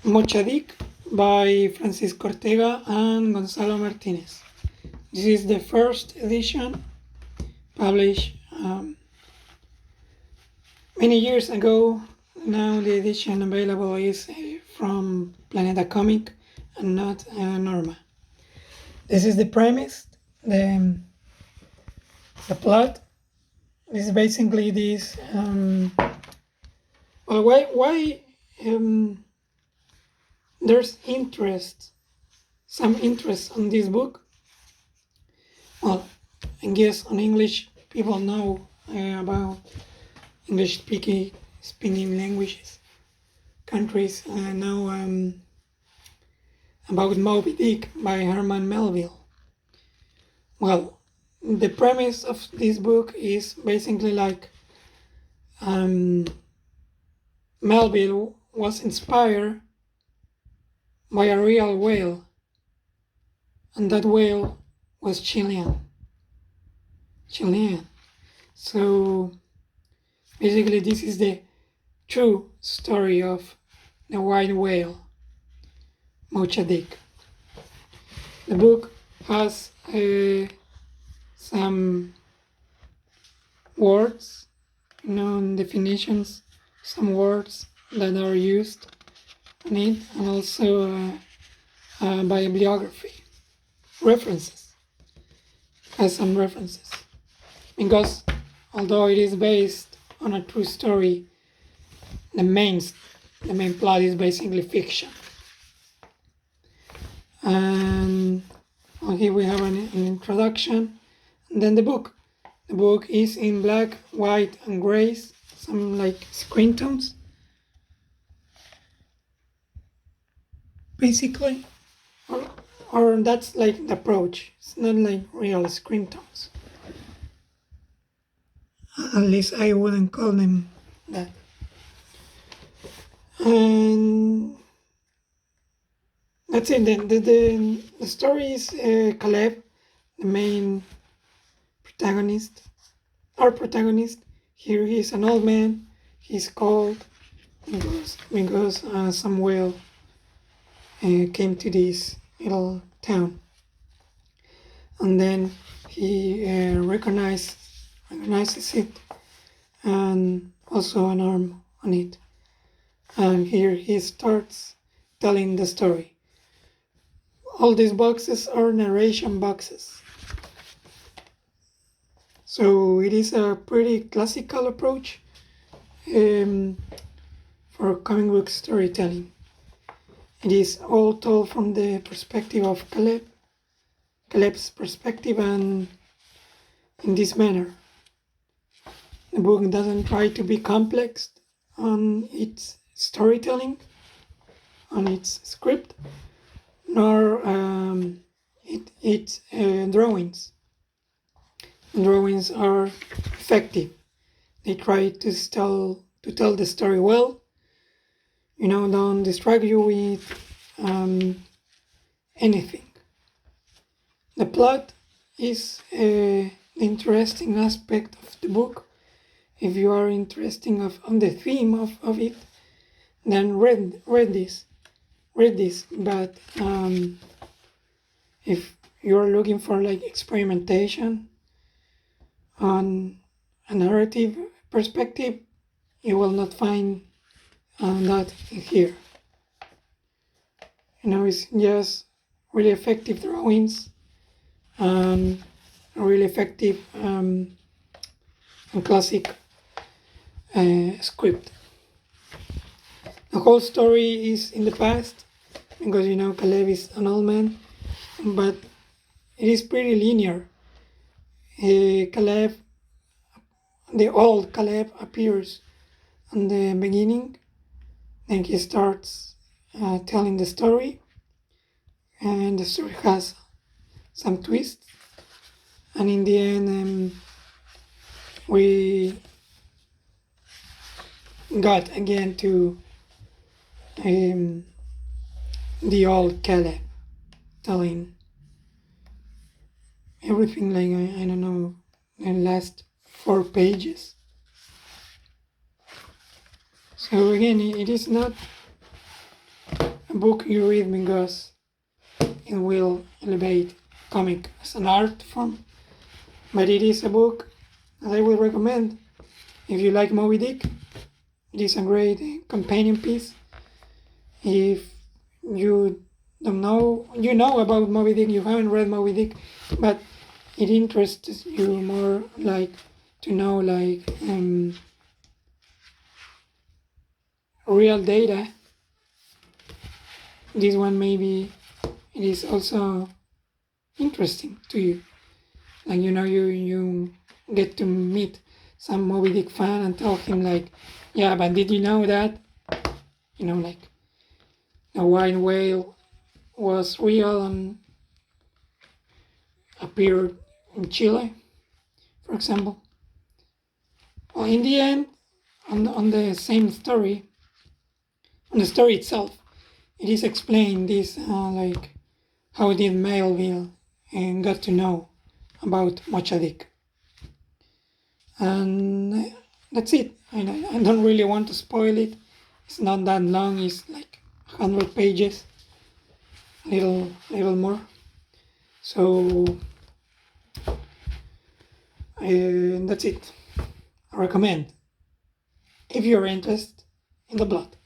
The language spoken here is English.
Mocha Dick by Francisco Ortega and Gonzalo Martinez. This is the first edition published many years ago. Now the edition available is from Planeta Comic and not Norma. This is the premise, the plot. This is basically this. Why there's some interest on this book? Well, I guess on English people know about English speaking languages, countries know about Moby Dick by Herman Melville. Well, the premise of this book is basically like Melville was inspired by a real whale, and that whale was Chilean. So basically this is the true story of the white whale, Mocha Dick. The book has some words, definitions, some words that are used in it, and also bibliography, references, has some references, because although it is based on a true story, the main plot is basically fiction. And here we have an introduction, and then the book. The book is in black, white, and grays, some like screen tones, basically, or that's like the approach. It's not like real screen tones. At least I wouldn't call them that. And that's it. The story is Caleb, the main protagonist. Our protagonist here, he's an old man. He's cold because some whale came to this little town, and then he recognizes it, and also an arm on it. And here he starts telling the story. All these boxes are narration boxes. So it is a pretty classical approach for comic book storytelling. It is all told from the perspective of Caleb's perspective, and in this manner. The book doesn't try to be complex on its storytelling, on its script, nor its drawings. The drawings are effective. They try to tell the story well. Don't distract you with anything. The plot is the interesting aspect of the book. If you are interested on the theme of it, then read this. But if you're looking for like experimentation on a narrative perspective, you will not find that here. It's just really effective drawings and really effective and classic script. The whole story is in the past, because Caleb is an old man, but it is pretty linear. The old Caleb appears in the beginning, then he starts telling the story, and the story has some twists, and in the end we got again to the old Caleb telling everything, like I don't know, the last 4 pages. So again, it is not a book you read because it will elevate comic as an art form, but it is a book that I will recommend if you like Moby Dick. It is a great companion piece. If you don't know, you know about Moby Dick, you haven't read Moby Dick, but it interests you more like to know like real data. This one maybe it is also interesting to you. Like you get to meet some Moby Dick fan and tell him like, yeah, but did you know that? Like a white whale was real and appeared in Chile, for example. Well, in the end, on the same story, on the story itself, it is explained this like how did Melville and got to know about Mocha Dick. And that's it. I don't really want to spoil it. It's not that long. It's like 100 pages, a little more. So that's it. I recommend if you're interested in the blood.